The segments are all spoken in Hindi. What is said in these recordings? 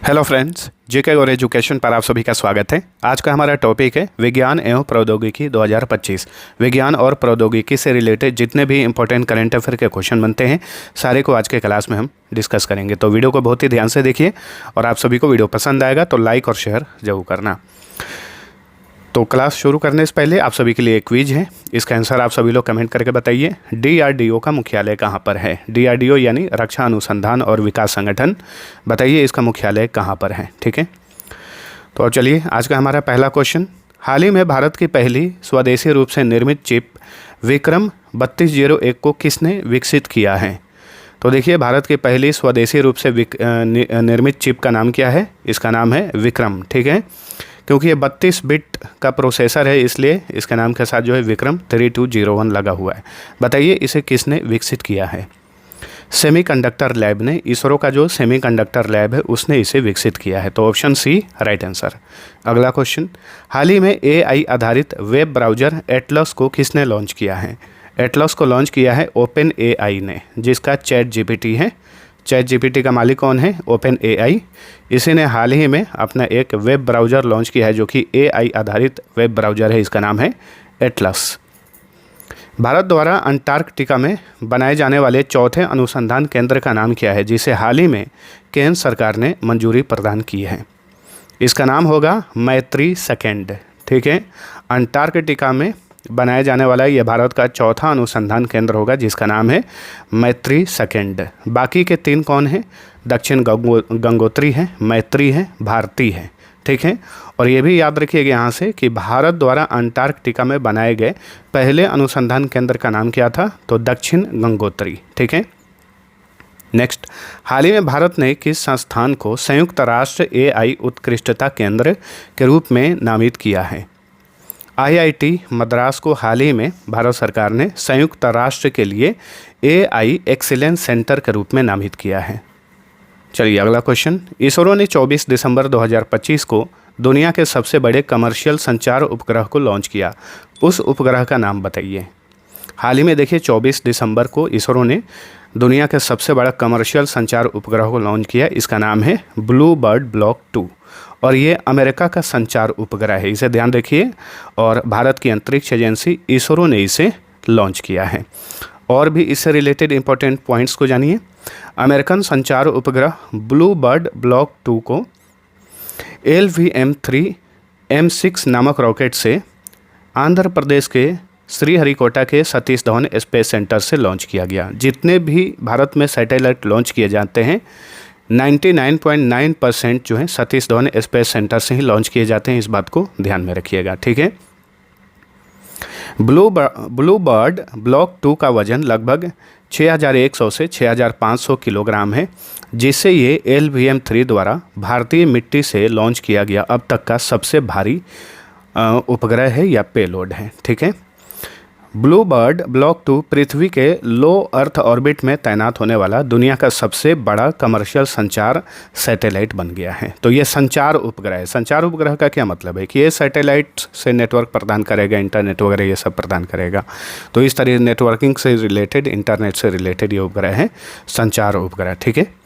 हेलो फ्रेंड्स, जेके और एजुकेशन पर आप सभी का स्वागत है। आज का हमारा टॉपिक है विज्ञान एवं प्रौद्योगिकी 2025। विज्ञान और प्रौद्योगिकी से रिलेटेड जितने भी इंपॉर्टेंट करंट अफेयर के क्वेश्चन बनते हैं सारे को आज के क्लास में हम डिस्कस करेंगे। तो वीडियो को बहुत ही ध्यान से देखिए और आप सभी को वीडियो पसंद आएगा तो लाइक और शेयर जरूर करना। तो क्लास शुरू करने से पहले आप सभी के लिए एक क्विज है, इसका आंसर आप सभी लोग कमेंट करके बताइए। डीआरडीओ का मुख्यालय कहाँ पर है? डीआरडीओ यानी रक्षा अनुसंधान और विकास संगठन। बताइए इसका मुख्यालय कहाँ पर है। ठीक है, तो अब चलिए आज का हमारा पहला क्वेश्चन। हाल ही में भारत की पहली स्वदेशी रूप से निर्मित चिप विक्रम 3201 को किसने विकसित किया है? तो देखिए, भारत की पहली स्वदेशी रूप से निर्मित चिप का नाम क्या है? इसका नाम है विक्रम। ठीक है, क्योंकि ये 32 बिट का प्रोसेसर है इसलिए इसके नाम के साथ जो है विक्रम 3201 लगा हुआ है। बताइए इसे किसने विकसित किया है? सेमीकंडक्टर लैब ने, इसरो का जो सेमीकंडक्टर लैब है उसने इसे विकसित किया है। तो ऑप्शन सी राइट आंसर। अगला क्वेश्चन, हाल ही में एआई आधारित वेब ब्राउज़र एटलस को किसने लॉन्च किया है? एटलस को लॉन्च किया है ओपन एआई ने, जिसका चैट जीपीटी है। चैट जीपीटी का मालिक कौन है? Open AI. इसी ने हाल ही में अपना एक वेब ब्राउज़र लॉन्च किया है जो कि एआई आधारित वेब ब्राउज़र है, इसका नाम है एटलस। भारत द्वारा अंटार्कटिका में बनाए जाने वाले चौथे अनुसंधान केंद्र का नाम क्या है, जिसे हाल ही में केंद्र सरकार ने मंजूरी प्रदान की है? इसका नाम होगा मैत्री सेकेंड। ठीक है, अंटार्कटिका में बनाया जाने वाला यह भारत का चौथा अनुसंधान केंद्र होगा जिसका नाम है मैत्री सेकेंड। बाकी के तीन कौन हैं? दक्षिण गंगोत्री है, मैत्री है, भारती है। ठीक है, और ये भी याद रखिएगा यहाँ से कि भारत द्वारा अंटार्कटिका में बनाए गए पहले अनुसंधान केंद्र का नाम क्या था? तो दक्षिण गंगोत्री। ठीक है, नेक्स्ट, हाल ही में भारत ने किस संस्थान को संयुक्त राष्ट्र एआई उत्कृष्टता केंद्र के रूप में नामित किया है? आईआईटी मद्रास को हाल ही में भारत सरकार ने संयुक्त राष्ट्र के लिए एआई एक्सीलेंस सेंटर के रूप में नामित किया है। चलिए अगला क्वेश्चन, इसरो ने 24 दिसंबर 2025 को दुनिया के सबसे बड़े कमर्शियल संचार उपग्रह को लॉन्च किया। उस उपग्रह का नाम बताइए। हाल ही में देखिए 24 दिसंबर को इसरो ने दुनिया के सबसे बड़ा कमर्शियल संचार उपग्रह को लॉन्च किया। इसका नाम है ब्लू बर्ड ब्लॉक 2 और ये अमेरिका का संचार उपग्रह है, इसे ध्यान रखिए। और भारत की अंतरिक्ष एजेंसी इसरो ने इसे लॉन्च किया है। और भी इससे रिलेटेड इंपॉर्टेंट पॉइंट्स को जानिए। अमेरिकन संचार उपग्रह ब्लू बर्ड ब्लॉक 2 को LVM-3 M6 नामक रॉकेट से आंध्र प्रदेश के श्रीहरिकोटा के सतीश धवन स्पेस सेंटर से लॉन्च किया गया। जितने भी भारत में सैटेलाइट लॉन्च किए जाते हैं 99.9% जो है सतीश धवन स्पेस सेंटर से ही लॉन्च किए जाते हैं, इस बात को ध्यान में रखिएगा। ठीक है, ब्लू बर्ड ब्लॉक 2 का वजन लगभग 6100 से 6500 किलोग्राम है, जिससे ये LVM-3 द्वारा भारतीय मिट्टी से लॉन्च किया गया अब तक का सबसे भारी उपग्रह है या पेलोड है। ठीक है, ब्लू बर्ड ब्लॉक 2 पृथ्वी के लो अर्थ ऑर्बिट में तैनात होने वाला दुनिया का सबसे बड़ा कमर्शियल संचार सैटेलाइट बन गया है। तो ये संचार उपग्रह है। संचार उपग्रह का क्या मतलब है कि ये सैटेलाइट से नेटवर्क प्रदान करेगा, इंटरनेट वगैरह ये सब प्रदान करेगा। तो इस तरह नेटवर्किंग से रिलेटेड, इंटरनेट से रिलेटेड ये उपग्रह है संचार उपग्रह। ठीक है,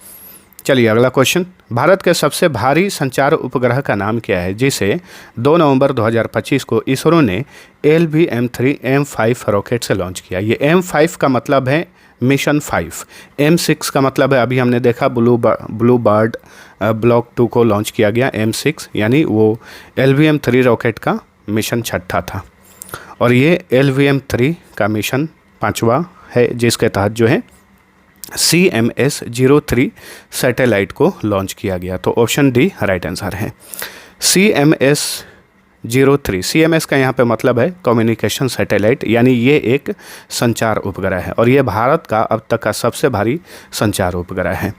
चलिए अगला क्वेश्चन, भारत के सबसे भारी संचार उपग्रह का नाम क्या है, जिसे 2 नवंबर 2025 को इसरो ने LVM-3 M5 रॉकेट से लॉन्च किया। ये M5 का मतलब है मिशन 5, M6 का मतलब है अभी हमने देखा ब्लू बर्ड ब्लॉक 2 को लॉन्च किया गया M6, यानी वो LVM-3 रॉकेट का मिशन 6ठा था और ये LVM-3 का मिशन 5वां है, जिसके तहत जो है CMS-03 सैटेलाइट को लॉन्च किया गया। तो ऑप्शन डी राइट आंसर है। CMS-03, CMS का यहाँ पे मतलब है कम्युनिकेशन सैटेलाइट, यानी ये एक संचार उपग्रह है और ये भारत का अब तक का सबसे भारी संचार उपग्रह है।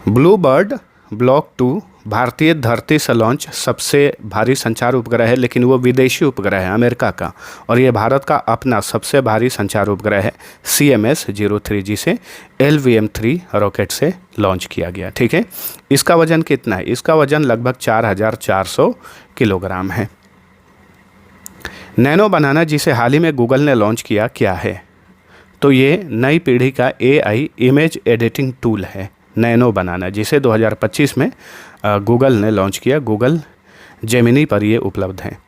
ब्लू बर्ड ब्लॉक 2 भारतीय धरती से लॉन्च सबसे भारी संचार उपग्रह है, लेकिन वो विदेशी उपग्रह है अमेरिका का, और ये भारत का अपना सबसे भारी संचार उपग्रह है CMS-03, जिसे LVM-3 रॉकेट से लॉन्च किया गया। ठीक है, इसका वजन कितना है? इसका वजन लगभग 4400 किलोग्राम है। नैनो बनाना, जिसे हाल ही में गूगल ने लॉन्च किया, क्या है? तो ये नई पीढ़ी का AI इमेज एडिटिंग टूल है। नैनो बनाना, जिसे 2025 में गूगल ने लॉन्च किया। गूगल जेमिनी पर ये उपलब्ध है।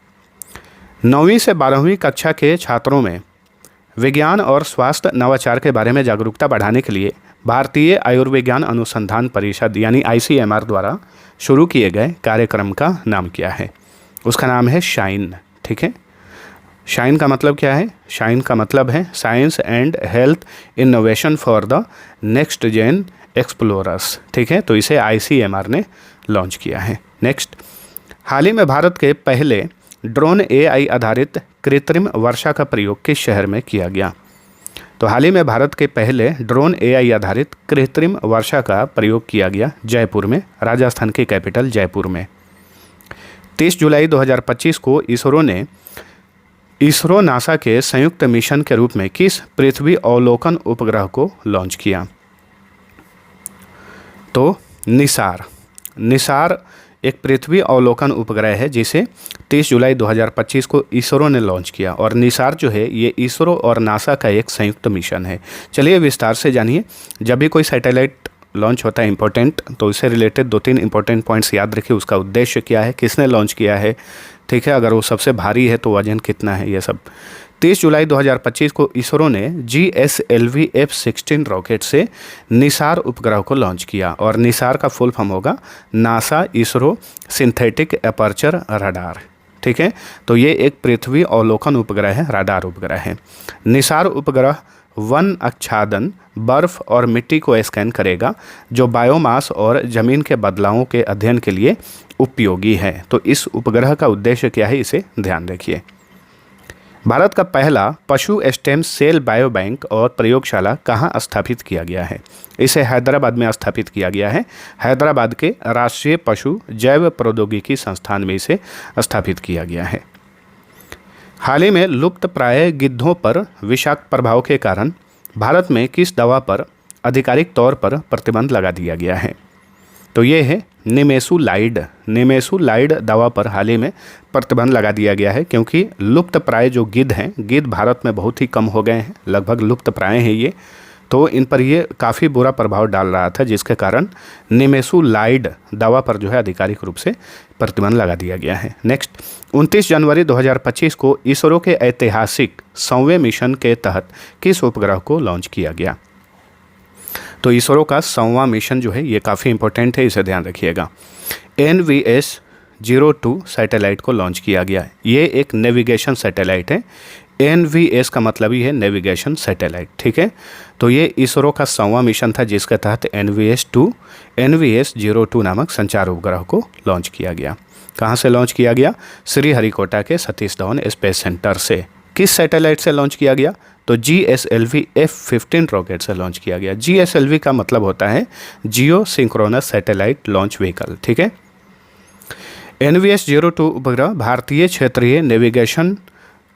9वीं से 12वीं कक्षा के छात्रों में विज्ञान और स्वास्थ्य नवाचार के बारे में जागरूकता बढ़ाने के लिए भारतीय आयुर्विज्ञान अनुसंधान परिषद यानी ICMR द्वारा शुरू किए गए कार्यक्रम का नाम क्या है? उसका नाम है शाइन। ठीक है, शाइन का मतलब क्या है? शाइन का मतलब है science and health innovation for the next gen explorers. ठीक है, तो इसे ICMR ने लॉन्च किया है। नेक्स्ट, हाल ही में भारत के पहले ड्रोन AI आधारित कृत्रिम वर्षा का प्रयोग किस शहर में किया गया? तो हाल ही में भारत के पहले ड्रोन AI आधारित कृत्रिम वर्षा का प्रयोग किया गया जयपुर में, राजस्थान की कैपिटल जयपुर में। 30 जुलाई 2025 को इसरो नासा के संयुक्त मिशन के रूप में किस पृथ्वी अवलोकन उपग्रह को लॉन्च किया? तो निसार एक पृथ्वी अवलोकन उपग्रह है जिसे 30 जुलाई 2025 को इसरो ने लॉन्च किया। और निसार जो है ये इसरो और नासा का एक संयुक्त मिशन है। चलिए विस्तार से जानिए। जब भी कोई सैटेलाइट लॉन्च होता है इंपॉर्टेंट, तो इससे रिलेटेड 2-3 इंपॉर्टेंट पॉइंट्स याद रखिए। उसका उद्देश्य क्या है, किसने लॉन्च किया है, ठीक है, अगर वो सबसे भारी है तो वजन कितना है, ये सब। 30 जुलाई 2025 को इसरो ने GSLV F-16 रॉकेट से निसार उपग्रह को लॉन्च किया। और निसार का फुल फॉर्म होगा NASA ISRO synthetic aperture radar. ठीक है, तो ये एक पृथ्वी अवलोकन उपग्रह है, रडार उपग्रह है। निसार उपग्रह वन आच्छादन, बर्फ और मिट्टी को स्कैन करेगा, जो बायोमास और जमीन के बदलावों के अध्ययन के लिए उपयोगी है। तो इस उपग्रह का उद्देश्य क्या है, इसे ध्यान रखिए। भारत का पहला पशु स्टेम सेल बायो बैंक और प्रयोगशाला कहाँ स्थापित किया गया है? इसे हैदराबाद में स्थापित किया गया है। हैदराबाद के राष्ट्रीय पशु जैव प्रौद्योगिकी संस्थान में इसे स्थापित किया गया है। हाल ही में लुप्त प्राय गिद्धों पर विषाक्त प्रभाव के कारण भारत में किस दवा पर आधिकारिक तौर पर प्रतिबंध लगा दिया गया है? तो ये है निमेसुलाइड दवा पर हाल ही में प्रतिबंध लगा दिया गया है, क्योंकि लुप्त प्राय जो गिद्ध हैं, गिद्ध भारत में बहुत ही कम हो गए हैं, लगभग लुप्त प्राय हैं ये, तो इन पर ये काफ़ी बुरा प्रभाव डाल रहा था, जिसके कारण निमेसुलाइड दवा पर जो है आधिकारिक रूप से प्रतिबंध लगा दिया गया है। नेक्स्ट, 29 जनवरी 2025 को इसरो के ऐतिहासिक 100वें मिशन के तहत किस उपग्रह को लॉन्च किया गया? तो इसरो का 100वां मिशन जो है ये काफ़ी इंपॉर्टेंट है, इसे ध्यान रखिएगा। NVS-02 सैटेलाइट को लॉन्च किया गया है। ये एक नेविगेशन सैटेलाइट है। NVS का मतलब ही है नेविगेशन सैटेलाइट। ठीक है, तो ये इसरो का 100वां मिशन था, जिसके तहत NVS-02 नामक संचार उपग्रह को लॉन्च किया गया। कहाँ से लॉन्च किया गया? श्रीहरिकोटा के सतीश धवन स्पेस सेंटर से। किस सैटेलाइट से लॉन्च किया गया? तो GSLV F-15 रॉकेट से लॉन्च किया गया। GSLV का मतलब होता है जियो सिंक्रोनस सैटेलाइट लॉन्च व्हीकल। ठीक है, NVS-02 उपग्रह भारतीय क्षेत्रीय नेविगेशन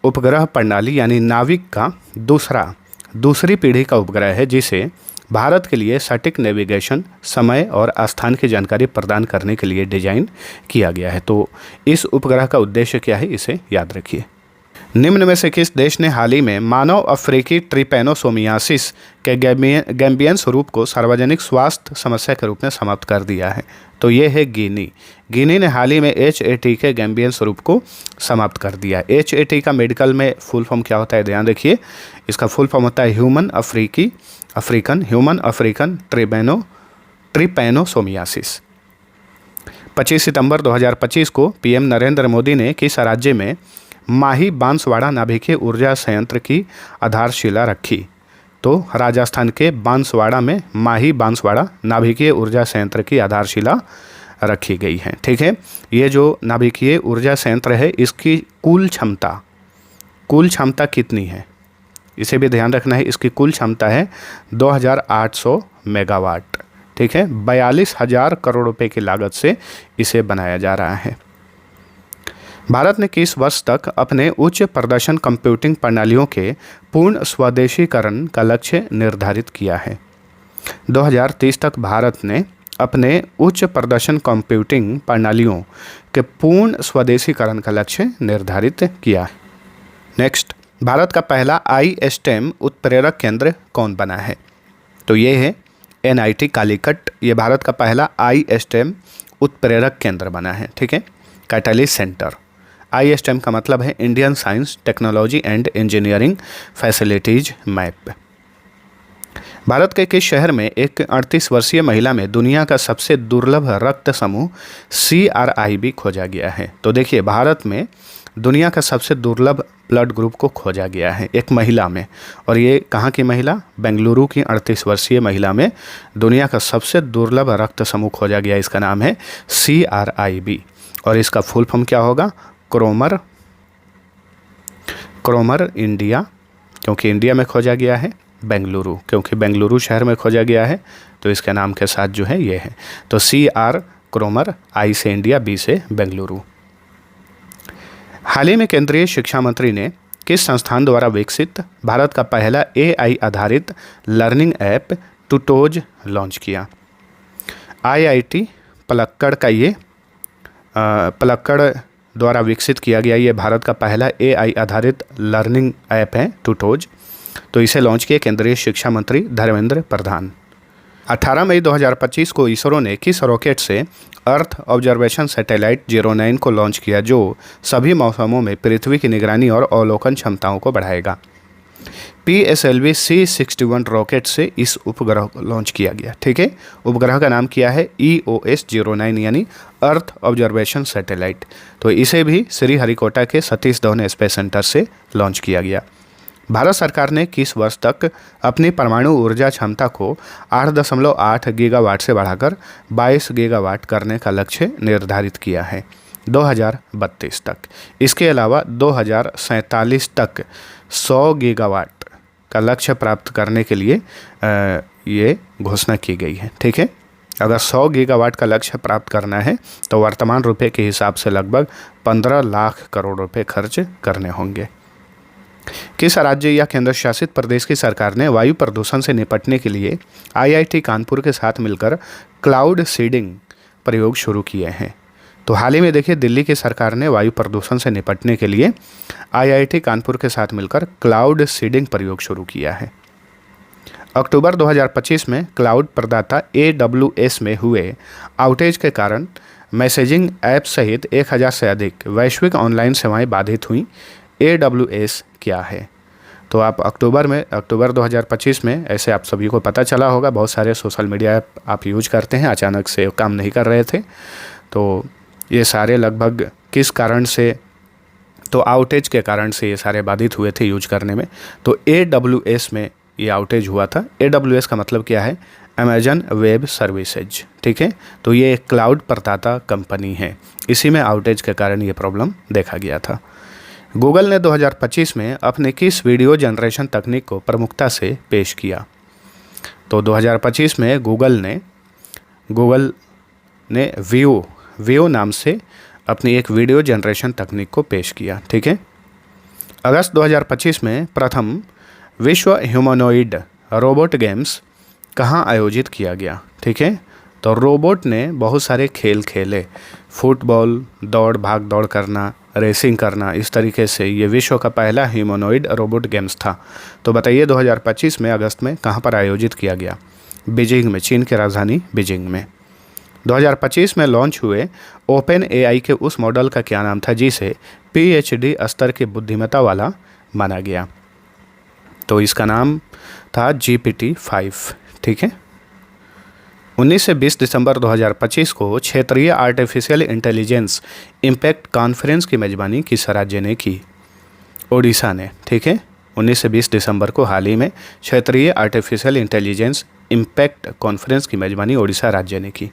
उपग्रह प्रणाली यानी नाविक का दूसरी पीढ़ी का उपग्रह है, जिसे भारत के लिए सटीक नेविगेशन, समय और स्थान की जानकारी प्रदान करने के लिए डिजाइन किया गया है। तो इस उपग्रह का उद्देश्य क्या है, इसे याद रखिए। निम्न में से किस देश ने हाल ही में मानव अफ्रीकी ट्रिपैनोसोमियासिस के गैम्बियन स्वरूप को सार्वजनिक स्वास्थ्य समस्या के रूप में समाप्त कर दिया है? तो ये है गिनी ने हाल ही में HAT के गैम्बियन स्वरूप को समाप्त कर दिया। HAT का मेडिकल में फुल फॉर्म क्या होता है, ध्यान रखिए। इसका फुल फॉर्म होता है ह्यूमन अफ्रीकन ट्रिपैनोसोमियासिस। 25 सितंबर 2025 को PM नरेंद्र मोदी ने किस राज्य में माही बांसवाड़ा नाभिकीय ऊर्जा संयंत्र की आधारशिला रखी? तो राजस्थान के बांसवाड़ा में माही बांसवाड़ा नाभिकीय ऊर्जा संयंत्र की आधारशिला रखी गई है। ठीक है, ये जो नाभिकीय ऊर्जा संयंत्र है, इसकी कुल क्षमता कितनी है, इसे भी ध्यान रखना है। इसकी कुल क्षमता है 2800 मेगावाट। ठीक है, 42,000 करोड़ रुपए की लागत से इसे बनाया जा रहा है। भारत ने किस वर्ष तक अपने उच्च प्रदर्शन कंप्यूटिंग प्रणालियों के पूर्ण स्वदेशीकरण का लक्ष्य निर्धारित किया है? 2030 तक भारत ने अपने उच्च प्रदर्शन कंप्यूटिंग प्रणालियों के पूर्ण स्वदेशीकरण का लक्ष्य निर्धारित किया है। नेक्स्ट, भारत का पहला ISTEM उत्प्रेरक केंद्र कौन बना है? तो ये है NIT कालीकट ये भारत का पहला ISTEM उत्प्रेरक केंद्र बना है, ठीक है, कैटलिस्ट सेंटर। ISTEM का मतलब है Indian science technology and engineering facilities map. Bharat के किस शहर में एक 38 वर्षीय महिला में दुनिया का सबसे दुर्लभ रक्त समूह CRIB खोजा गया है? तो देखिए, भारत में दुनिया का सबसे दुर्लभ ब्लड ग्रुप को खोजा गया है एक महिला में, और ये कहाँ की महिला? बेंगलुरु की 38 वर्षीय महिला में दुनिया का सबसे दुर्लभ रक्त समूह खोजा गया। इसका नाम है CRIB, और इसका फुल फॉर्म क्या होगा? क्रोमर इंडिया, क्योंकि इंडिया में खोजा गया है। बेंगलुरु, क्योंकि बेंगलुरु शहर में खोजा गया है, तो इसके नाम के साथ जो है ये है। तो CR क्रोमर, I से इंडिया, B से बेंगलुरु। हाल ही में केंद्रीय शिक्षा मंत्री ने किस संस्थान द्वारा विकसित भारत का पहला AI आधारित लर्निंग ऐप टूटोज लॉन्च किया? IIT पलक्कड़ का ये पलक्कड़ द्वारा विकसित किया गया ये भारत का पहला AI आधारित लर्निंग ऐप है टूटोज। तो इसे लॉन्च किया केंद्रीय शिक्षा मंत्री धर्मेंद्र प्रधान। 18 मई 2025 को इसरो ने किस रॉकेट से अर्थ ऑब्जर्वेशन सैटेलाइट 09 को लॉन्च किया, जो सभी मौसमों में पृथ्वी की निगरानी और अवलोकन क्षमताओं को बढ़ाएगा? PSLV C61 रॉकेट से इस उपग्रह को लॉन्च किया गया, ठीक है। उपग्रह का नाम किया है EOS 09 यानी अर्थ ऑब्जर्वेशन सैटेलाइट। तो इसे भी श्रीहरिकोटा के सतीश धवन स्पेस सेंटर से लॉन्च किया गया। भारत सरकार ने किस वर्ष तक अपनी परमाणु ऊर्जा क्षमता को 8.8 गीगावाट से बढ़ाकर 22 गीगावाट करने का लक्ष्य निर्धारित किया है? 2032 तक। इसके अलावा 2047 तक 100 गीगावाट का लक्ष्य प्राप्त करने के लिए ये घोषणा की गई है, ठीक है। अगर 100 गीगावाट का लक्ष्य प्राप्त करना है तो वर्तमान रुपए के हिसाब से लगभग 15 लाख करोड़ रुपए खर्च करने होंगे। किस राज्य या केंद्र शासित प्रदेश की सरकार ने वायु प्रदूषण से निपटने के लिए IIT कानपुर के साथ मिलकर क्लाउड सीडिंग प्रयोग शुरू किए हैं? तो हाल ही में देखिए, दिल्ली की सरकार ने वायु प्रदूषण से निपटने के लिए IIT कानपुर के साथ मिलकर क्लाउड सीडिंग प्रयोग शुरू किया है। अक्टूबर 2025 में क्लाउड प्रदाता AWS में हुए आउटेज के कारण मैसेजिंग ऐप सहित 1000 से अधिक वैश्विक ऑनलाइन सेवाएं बाधित हुई। AWS क्या है? तो आप अक्टूबर 2025 में, ऐसे आप सभी को पता चला होगा, बहुत सारे सोशल मीडिया ऐप आप यूज करते हैं, अचानक से काम नहीं कर रहे थे, तो ये सारे लगभग किस कारण से? तो आउटेज के कारण से ये सारे बाधित हुए थे यूज करने में। तो AWS में ये आउटेज हुआ था। AWS का मतलब क्या है? अमेजन वेब सर्विसेज, ठीक है। तो ये एक क्लाउड प्रदाता कंपनी है, इसी में आउटेज के कारण ये प्रॉब्लम देखा गया था। गूगल ने 2025 में अपने किस वीडियो जनरेशन तकनीक को प्रमुखता से पेश किया? तो 2025 में गूगल ने वियो नाम से अपनी एक वीडियो जनरेशन तकनीक को पेश किया, ठीक है। अगस्त 2025 में प्रथम विश्व ह्यूमनॉइड रोबोट गेम्स कहाँ आयोजित किया गया? ठीक है, तो रोबोट ने बहुत सारे खेल खेले, फुटबॉल, दौड़ भाग दौड़ करना, रेसिंग करना, इस तरीके से ये विश्व का पहला ह्यूमनॉइड रोबोट गेम्स था। तो बताइए 2025 में अगस्त में कहाँ पर आयोजित किया गया? बीजिंग में, चीन की राजधानी बीजिंग में। 2025 में लॉन्च हुए ओपन AI के उस मॉडल का क्या नाम था जिसे PhD स्तर की बुद्धिमत्ता वाला माना गया? तो इसका नाम था GPT-5, ठीक है। 19 से 20 दिसंबर 2025 को क्षेत्रीय आर्टिफिशियल इंटेलिजेंस इम्पैक्ट कॉन्फ्रेंस की मेजबानी किस राज्य ने की? ओडिशा ने, ठीक है। 19 से 20 दिसंबर को हाल ही में क्षेत्रीय आर्टिफिशियल इंटेलिजेंस इम्पैक्ट कॉन्फ्रेंस की मेजबानी ओडिशा राज्य ने की।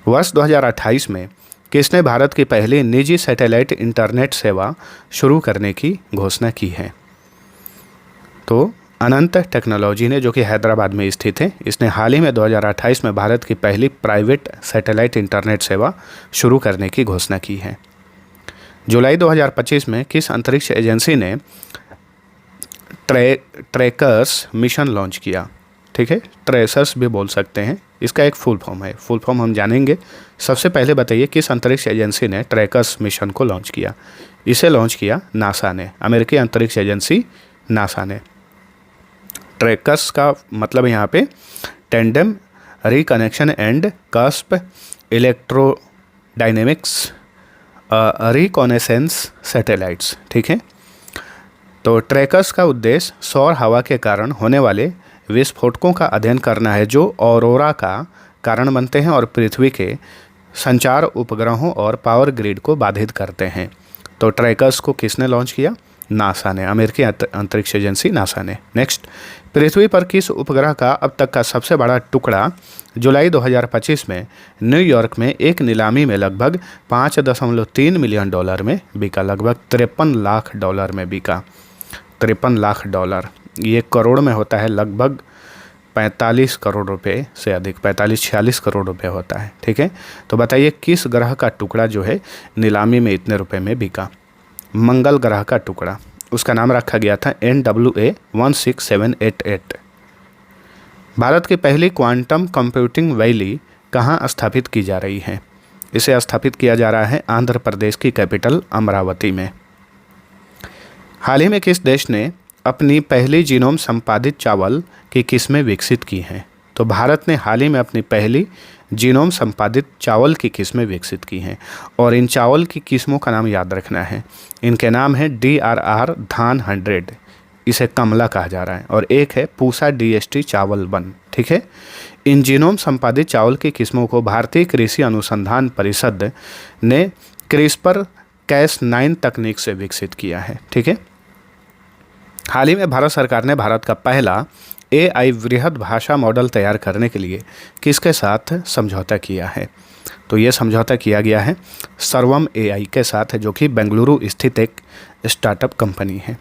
वर्ष 2028 में किसने भारत की पहली निजी सैटेलाइट इंटरनेट सेवा शुरू करने की घोषणा की है? तो अनंत टेक्नोलॉजी ने, जो कि हैदराबाद में स्थित है, इसने हाल ही में 2028 में भारत की पहली प्राइवेट सैटेलाइट इंटरनेट सेवा शुरू करने की घोषणा की है। जुलाई 2025 में किस अंतरिक्ष एजेंसी ने ट्रैकर्स मिशन लॉन्च किया? ठीक है, ट्रेसर्स भी बोल सकते हैं, इसका एक फुल फॉर्म है, फुल फॉर्म हम जानेंगे। सबसे पहले बताइए किस अंतरिक्ष एजेंसी ने ट्रैकर्स मिशन को लॉन्च किया? इसे लॉन्च किया नासा ने, अमेरिकी अंतरिक्ष एजेंसी नासा ने। ट्रैकर्स का मतलब यहाँ पे tandem reconnection and cusp electrodynamics reconnaissance satellites, ठीक है। तो ट्रैकर्स का उद्देश्य सौर हवा के कारण होने वाले विस्फोटकों का अध्ययन करना है जो ऑरोरा का कारण बनते हैं और पृथ्वी के संचार उपग्रहों और पावर ग्रिड को बाधित करते हैं। तो ट्रैकर्स को किसने लॉन्च किया? नासा ने, अमेरिकी अंतरिक्ष एजेंसी नासा ने। नेक्स्ट, पृथ्वी पर किस उपग्रह का अब तक का सबसे बड़ा टुकड़ा जुलाई 2025 में न्यूयॉर्क में एक नीलामी में लगभग $5.3 मिलियन में बिका? लगभग $53 लाख में बिका। $53 लाख, ये करोड़ में होता है, लगभग 45 करोड़ रुपए से अधिक, 45-46 करोड़ रुपए होता है, ठीक है। तो बताइए किस ग्रह का टुकड़ा जो है नीलामी में इतने रुपए में बिका? मंगल ग्रह का टुकड़ा, उसका नाम रखा गया था NWA 16788। भारत की पहली क्वांटम कंप्यूटिंग वैली कहाँ स्थापित की जा रही है? इसे स्थापित किया जा रहा है आंध्र प्रदेश की कैपिटल अमरावती में। हाल ही में किस देश ने अपनी पहली जीनोम संपादित चावल की किस्में विकसित की हैं? तो भारत ने हाल ही में अपनी पहली जीनोम संपादित चावल की किस्में विकसित की हैं और इन चावल की किस्मों का नाम याद रखना है। इनके नाम है DRR धान 100, इसे कमला कहा जा रहा है, और एक है पूसा DST चावल 1, ठीक है। इन जीनोम संपादित चावल की किस्मों को भारतीय कृषि अनुसंधान परिषद ने CRISPR-Cas9 तकनीक से विकसित किया है, ठीक है। हाल ही में भारत सरकार ने भारत का पहला AI वृहद भाषा मॉडल तैयार करने के लिए किसके साथ समझौता किया है? तो ये समझौता किया गया है सर्वम AI के साथ, जो कि बेंगलुरु स्थित एक स्टार्टअप कंपनी है।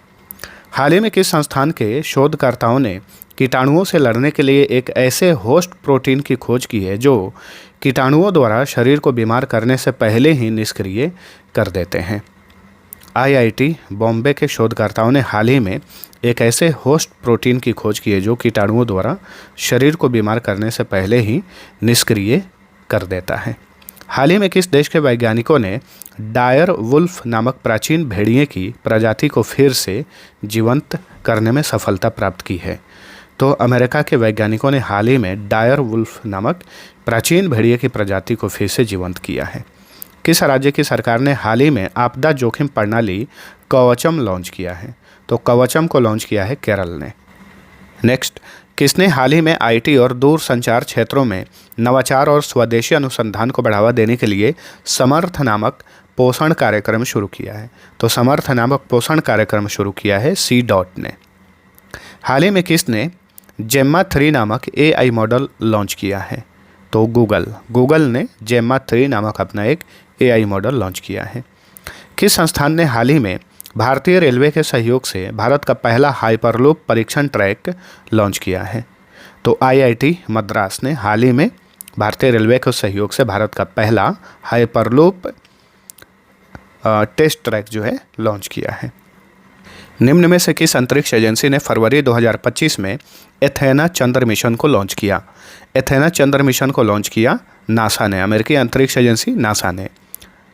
हाल ही में किस संस्थान के शोधकर्ताओं ने कीटाणुओं से लड़ने के लिए एक ऐसे होस्ट प्रोटीन की खोज की है जो कीटाणुओं द्वारा शरीर को बीमार करने से पहले ही निष्क्रिय कर देते हैं? IIT बॉम्बे के शोधकर्ताओं ने हाल ही में एक ऐसे होस्ट प्रोटीन की खोज की है जो कीटाणुओं द्वारा शरीर को बीमार करने से पहले ही निष्क्रिय कर देता है। हाल ही में किस देश के वैज्ञानिकों ने डायर वुल्फ नामक प्राचीन भेड़िए की प्रजाति को फिर से जीवंत करने में सफलता प्राप्त की है? तो अमेरिका के वैज्ञानिकों ने हाल ही में डायर वुल्फ नामक प्राचीन भेड़िए की प्रजाति को फिर से जीवंत किया है? किस राज्य की सरकार ने हाल ही में आपदा जोखिम प्रणाली कवचम लॉन्च किया है? तो कवचम को लॉन्च किया है केरल ने। नेक्स्ट, किसने हाल ही में IT और दूरसंचार क्षेत्रों में नवाचार और स्वदेशी अनुसंधान को बढ़ावा देने के लिए समर्थ नामक पोषण कार्यक्रम शुरू किया है? तो समर्थ नामक पोषण कार्यक्रम शुरू किया है C. ने। हाल ही में किसने जेम्मा 3 नामक AI मॉडल लॉन्च किया है? तो गूगल ने जेम्मा 3 नामक अपना एक AI मॉडल लॉन्च किया है। किस संस्थान ने हाल ही में भारतीय रेलवे के सहयोग से भारत का पहला हाइपरलूप परीक्षण ट्रैक लॉन्च किया है? तो IIT मद्रास ने हाल ही में भारतीय रेलवे के सहयोग से भारत का पहला हाइपरलूप टेस्ट ट्रैक जो है लॉन्च किया है। निम्न में से किस अंतरिक्ष एजेंसी ने फरवरी 2025 में एथेना चंद्र मिशन को लॉन्च किया? एथेना चंद्र मिशन को लॉन्च किया नासा ने, अमेरिकी अंतरिक्ष एजेंसी नासा ने।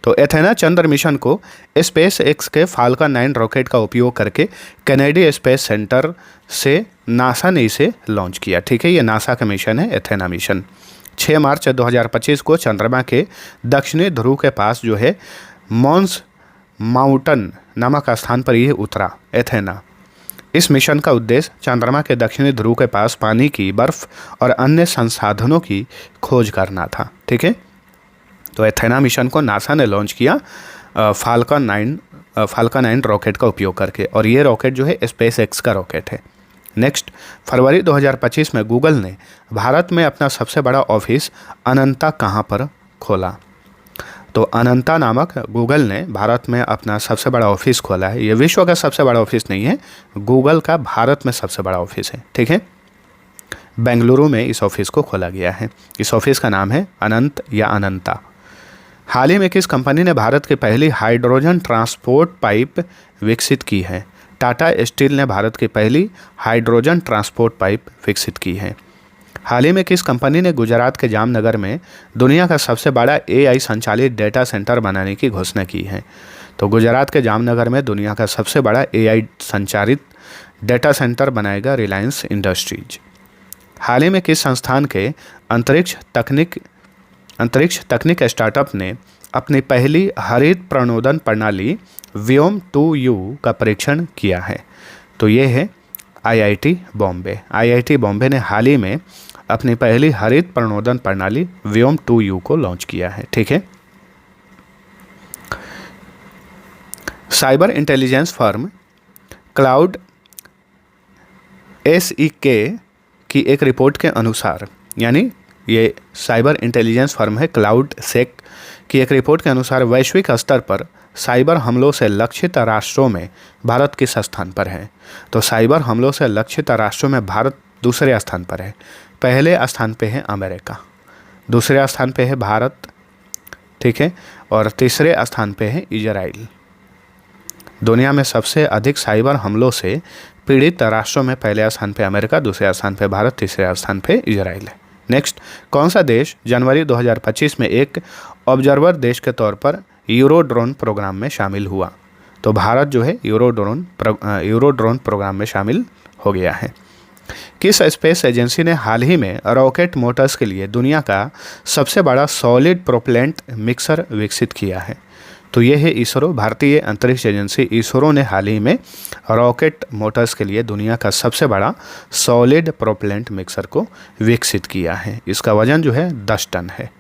तो एथेना चंद्र मिशन को स्पेस एक्स के फाल्कन 9 रॉकेट का उपयोग करके कैनेडी स्पेस सेंटर से नासा ने इसे लॉन्च किया, ठीक है। ये नासा का मिशन है एथेना मिशन। 6 मार्च 2025 को चंद्रमा के दक्षिणी ध्रुव के पास जो है मॉन्स माउंटन नामक स्थान पर यह उतरा एथेना। इस मिशन का उद्देश्य चंद्रमा के दक्षिणी ध्रुव के पास पानी की, बर्फ और अन्य संसाधनों की खोज करना था, ठीक है। तो एथेना मिशन को नासा ने लॉन्च किया फाल्कन 9 रॉकेट का उपयोग करके, और ये रॉकेट जो है स्पेस एक्स का रॉकेट है। नेक्स्ट, फरवरी 2025 में गूगल ने भारत में अपना सबसे बड़ा ऑफिस अनंता कहाँ पर खोला? तो अनंता नामक गूगल ने भारत में अपना सबसे बड़ा ऑफिस खोला है। ये विश्व का सबसे बड़ा ऑफिस नहीं है, गूगल का भारत में सबसे बड़ा ऑफिस है, ठीक है। बेंगलुरु में इस ऑफिस को खोला गया है। इस ऑफिस का नाम है अनंत या अनंता। हाल ही में किस कंपनी ने भारत की पहली हाइड्रोजन ट्रांसपोर्ट पाइप विकसित की है? टाटा स्टील ने भारत की पहली हाइड्रोजन ट्रांसपोर्ट पाइप विकसित की है। हाल ही में किस कंपनी ने गुजरात के जामनगर में दुनिया का सबसे बड़ा AI संचालित डेटा सेंटर बनाने की घोषणा की है? तो गुजरात के जामनगर में दुनिया का सबसे बड़ा AI संचालित डेटा सेंटर बनाएगा रिलायंस इंडस्ट्रीज। हाल ही में किस संस्थान के अंतरिक्ष तकनीक स्टार्टअप ने अपनी पहली हरित प्रणोदन प्रणाली व्योम 2U का परीक्षण किया है? तो ये है IIT बॉम्बे। IIT बॉम्बे ने हाल ही में अपनी पहली हरित प्रणोदन प्रणाली व्योम 2U को लॉन्च किया है। ठीक है। Cyber intelligence firm cloud SEK की एक रिपोर्ट के अनुसार, यानी ये साइबर इंटेलिजेंस फर्म है क्लाउड सेक की एक रिपोर्ट के अनुसार, वैश्विक स्तर पर साइबर हमलों से लक्षित राष्ट्रों में भारत किस स्थान पर है? तो साइबर हमलों से लक्षित राष्ट्रों में भारत दूसरे स्थान पर है। पहले स्थान पे है अमेरिका, दूसरे स्थान पे है भारत, ठीक है, और तीसरे स्थान पे है इजराइल। दुनिया में सबसे अधिक साइबर हमलों से पीड़ित राष्ट्रों में पहले स्थान पे अमेरिका, दूसरे स्थान पे भारत, तीसरे स्थान पे इजराइल है। नेक्स्ट, कौन सा देश जनवरी 2025 में एक ऑब्जर्वर देश के तौर पर यूरोड्रोन प्रोग्राम में शामिल हुआ? तो भारत जो है यूरोड्रोन प्रोग्राम में शामिल हो गया है। किस स्पेस एजेंसी ने हाल ही में रॉकेट मोटर्स के लिए दुनिया का सबसे बड़ा सॉलिड प्रोपेलेंट मिक्सर विकसित किया है? तो ये है इसरो। भारतीय अंतरिक्ष एजेंसी इसरो ने हाल ही में रॉकेट मोटर्स के लिए दुनिया का सबसे बड़ा सॉलिड प्रोपेलेंट मिक्सर को विकसित किया है। इसका वजन जो है 10 टन है।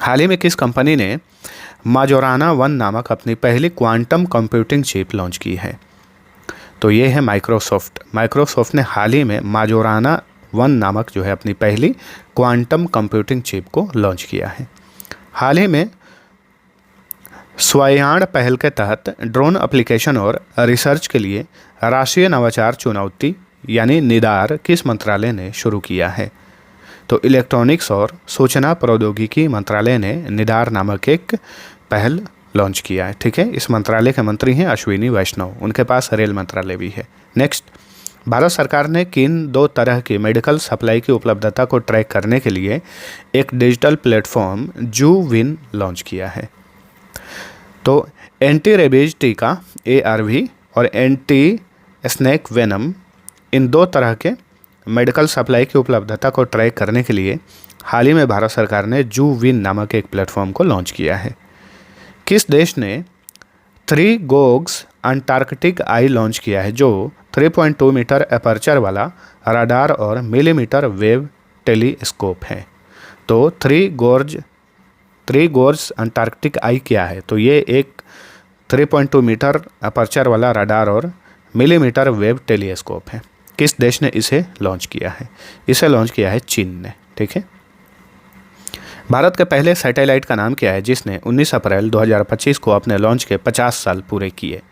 हाल ही में किस कंपनी ने माजोराना 1 नामक अपनी पहली क्वांटम कंप्यूटिंग चिप लॉन्च की है? तो ये है माइक्रोसॉफ्ट। माइक्रोसॉफ्ट ने हाल ही में माजोराना 1 नामक जो है अपनी पहली क्वांटम कंप्यूटिंग चिप को लॉन्च किया है। हाल ही में स्वायाण पहल के तहत ड्रोन एप्लीकेशन और रिसर्च के लिए राष्ट्रीय नवाचार चुनौती यानी निडार किस मंत्रालय ने शुरू किया है? तो इलेक्ट्रॉनिक्स और सूचना प्रौद्योगिकी मंत्रालय ने निडार नामक एक पहल लॉन्च किया है। ठीक है। इस मंत्रालय के मंत्री हैं अश्विनी वैष्णव, उनके पास रेल मंत्रालय भी है। नेक्स्ट, भारत सरकार ने किन 2 तरह की मेडिकल सप्लाई की उपलब्धता को ट्रैक करने के लिए एक डिजिटल प्लेटफॉर्म जूविन लॉन्च किया है? तो एंटी रेबीज टीका ARV और एंटी स्नेक वेनम, इन 2 तरह के मेडिकल सप्लाई की उपलब्धता को ट्रैक करने के लिए हाल ही में भारत सरकार ने जूविन नामक एक प्लेटफॉर्म को लॉन्च किया है। किस देश ने 3 गोग्स अंटार्कटिक आई लॉन्च किया है, जो 3.2 मीटर अपर्चर वाला रडार और मिलीमीटर वेव टेलीस्कोप है? तो 3 गोर्ज अंटार्कटिक आई क्या है? तो ये एक 3.2 मीटर अपर्चर वाला रडार और मिलीमीटर वेव टेलीस्कोप है। किस देश ने इसे लॉन्च किया है? इसे लॉन्च किया है चीन ने। ठीक है। भारत के पहले सैटेलाइट का नाम क्या है जिसने 19 अप्रैल 2025 को अपने लॉन्च के 50 साल पूरे किए?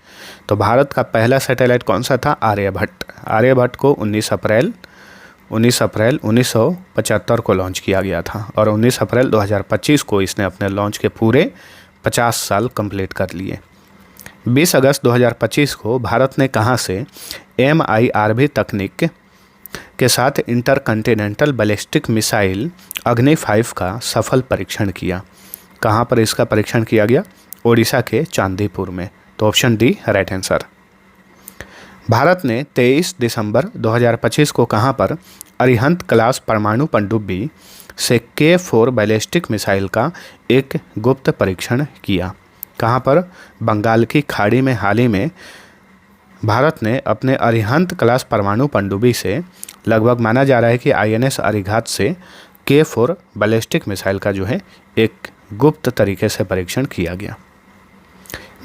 तो भारत का पहला सैटेलाइट कौन सा था? आर्यभट्ट। आर्यभट्ट को 19 अप्रैल 1975 को लॉन्च किया गया था और 19 अप्रैल 2025 को इसने अपने लॉन्च के पूरे 50 साल कंप्लीट कर लिए। 20 अगस्त 2025 को भारत ने कहां से MIRV तकनीक के साथ इंटरकंटिनेंटल बैलिस्टिक मिसाइल अग्नि 5 का सफल परीक्षण किया? कहां पर इसका परीक्षण किया गया? ओडिशा के चांदीपुर में। तो option D right answer. Bharat ने 23 दिसंबर 2025 को कहां पर अरिहंत क्लास परमाणु पनडुब्बी से K4 बैलिस्टिक मिसाइल का एक गुप्त परीक्षण किया? कहां पर? बंगाल की खाड़ी में। हाल ही में भारत ने अपने अरिहंत क्लास परमाणु पनडुब्बी से लगभग माना जा रहा है कि INS अरिघात से K4 बैलिस्टिक मिसाइल का जो है एक गुप्त तरीके से परीक्षण किया गया।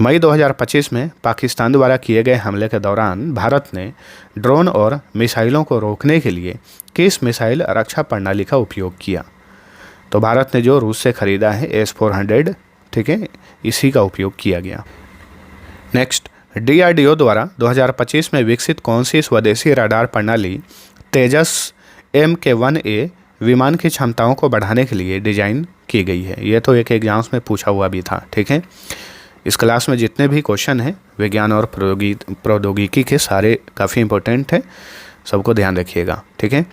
मई 2025 में पाकिस्तान द्वारा किए गए हमले के दौरान भारत ने ड्रोन और मिसाइलों को रोकने के लिए किस मिसाइल रक्षा प्रणाली का उपयोग किया? तो भारत ने जो रूस से खरीदा है S-400, ठीक है, इसी का उपयोग किया गया। नेक्स्ट, DRDO द्वारा 2025 में विकसित कौन सी स्वदेशी रडार प्रणाली तेजस MK1A विमान की क्षमताओं को बढ़ाने के लिए डिजाइन की गई है? यह तो एक एग्जाम्स में पूछा हुआ भी था। ठीक है। इस क्लास में जितने भी क्वेश्चन हैं विज्ञान और प्रौद्योगिकी के सारे काफ़ी इंपॉर्टेंट है, सबको ध्यान रखिएगा। ठीक है।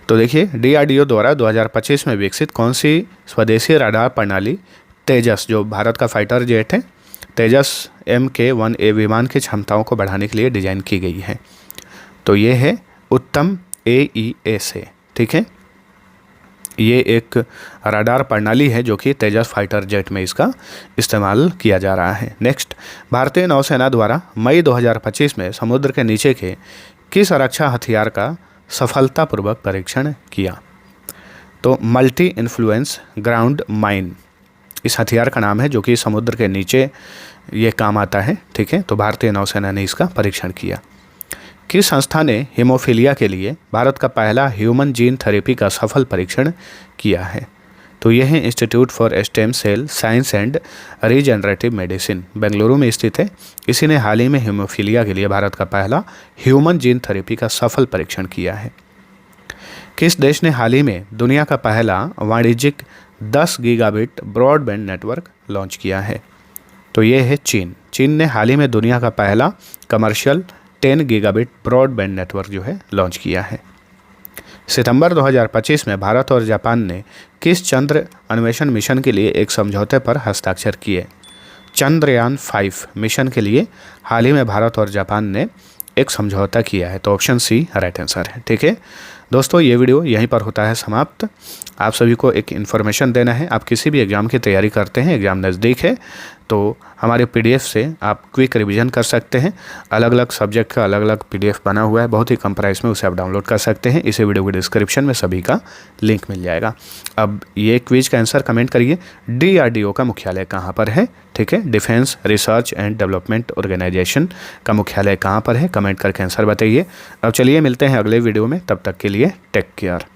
तो देखिए, DRDO द्वारा 2025 में विकसित कौन सी स्वदेशी रडार प्रणाली तेजस, जो भारत का फाइटर जेट है, तेजस Mk-1A विमान की क्षमताओं को बढ़ाने के लिए डिज़ाइन की गई है? तो ये है उत्तम AEA से, ठीक है। ये एक रडार प्रणाली है जो कि तेजस फाइटर जेट में इसका इस्तेमाल किया जा रहा है। नेक्स्ट, भारतीय नौसेना द्वारा मई 2025 में समुद्र के नीचे के किस रक्षा हथियार का सफलतापूर्वक परीक्षण किया? तो मल्टी इन्फ्लुएंस ग्राउंड माइन इस हथियार का नाम है, जो कि समुद्र के नीचे ये काम आता है, ठीक है। तो भारतीय नौसेना ने इसका परीक्षण किया। किस संस्था ने हीमोफीलिया के लिए भारत का पहला ह्यूमन जीन थेरेपी का सफल परीक्षण किया है? तो यह है institute for stem cell science and regenerative medicine, Bengaluru में स्थित है। इसी ने हाल ही में हीमोफीलिया के लिए भारत का पहला ह्यूमन जीन थेरेपी का सफल परीक्षण किया है? किस देश ने हाल ही में दुनिया का पहला वाणिज्यिक 10 गीगाबिट ब्रॉडबैंड नेटवर्क लॉन्च किया है? तो ये है चीन। चीन ने हाल ही में दुनिया का पहला कमर्शियल 10 गीगाबिट ब्रॉडबैंड नेटवर्क जो है लॉन्च किया है। सितंबर 2025 में भारत और जापान ने किस चंद्र अन्वेषण मिशन के लिए एक समझौते पर हस्ताक्षर किए? चंद्रयान 5 मिशन के लिए हाल ही में भारत और जापान ने एक समझौता किया है। तो ऑप्शन सी राइट आंसर है, ठीक है। दोस्तों, ये वीडियो यहीं पर होता है समाप्त। आप सभी को एक इन्फॉर्मेशन देना है, आप किसी भी एग्ज़ाम की तैयारी करते हैं, एग्ज़ाम नज़दीक है, तो हमारे PDF से आप क्विक रिवीजन कर सकते हैं। अलग अलग सब्जेक्ट का अलग अलग PDF बना हुआ है, बहुत ही कम प्राइस में, उसे आप डाउनलोड कर सकते हैं। इसे वीडियो के डिस्क्रिप्शन में सभी का लिंक मिल जाएगा। अब ये क्विज का आंसर कमेंट करिए, DRDO का मुख्यालय कहाँ पर है, ठीक है। Defence research and development organisation का मुख्यालय कहाँ पर है, कमेंट करके आंसर बताइए। अब चलिए मिलते हैं अगले वीडियो में, तब तक के लिए टेक केयर।